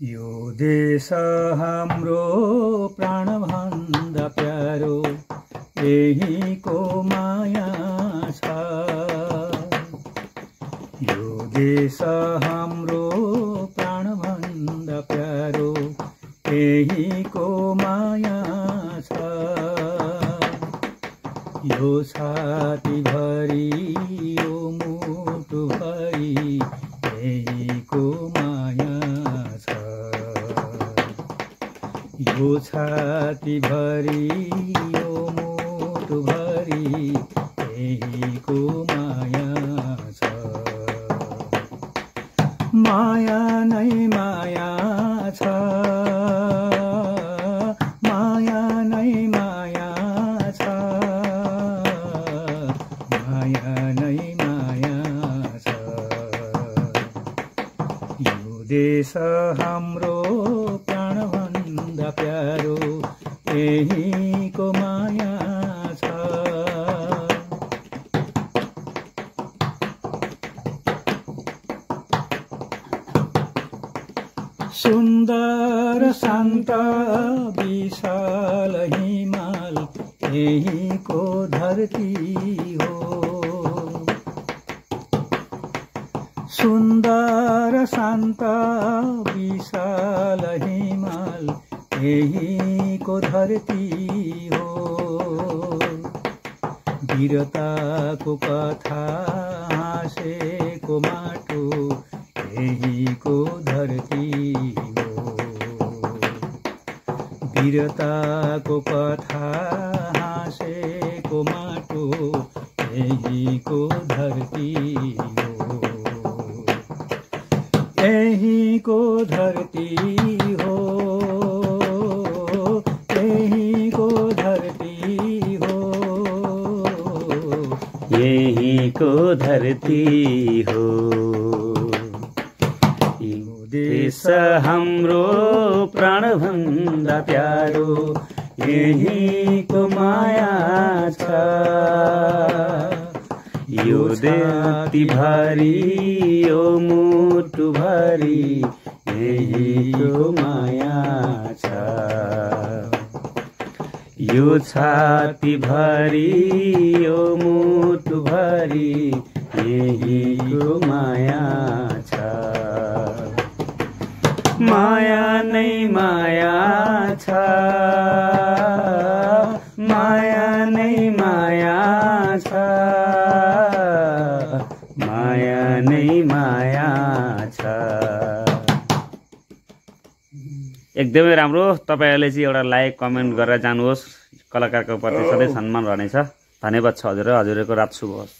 यो देश हाम्रो प्राणभन्दा प्यारो यहीको माया छ। यो देश हाम्रो प्राणभन्दा प्यारो यहीको माया छ। यो छातीभरि यो मुटुभरि यहीको माया छ। यो छातीभरि यो मुटुभरि यहीको माया छ। माया नै माया छ, माया नै माया छ, माया नै माया छ। यो देश हाम्रो प्राणभन्दा प्यारो यहीको माया छ। सुन्दर शान्त विशाल हिमाल यहीको धरती हो। सुन्दर शान्त विशाल हिमाल यहीको धरती हो। वीरताको कथा हाँसेको माटो यहीको धरती हो। वीरताको कथा हाँसेको माटो यहीको धरती हो। यहीको धरती हो, यहीको धरती हो, यहीको धरती हो। देश हाम्रो प्राणभन्दा प्यारो यहीको माया छ। यो छातीभरि यो मुटुभरि यहीको माया छ। यो छातीभरि यो मुटुभरि यहीको माया छ। माया नै माया छ, माया नै माया छ, माया नै माया छ। एकदमै राम्रो। तपाईहरुले चाहिँ एउटा लाइक कमेन्ट गरेर जानुहोस्। कलाकारको प्रति सधैँ सम्मान रहनेछ। धन्यवाद छ हजुर। हजुरको रात शुभ होस्।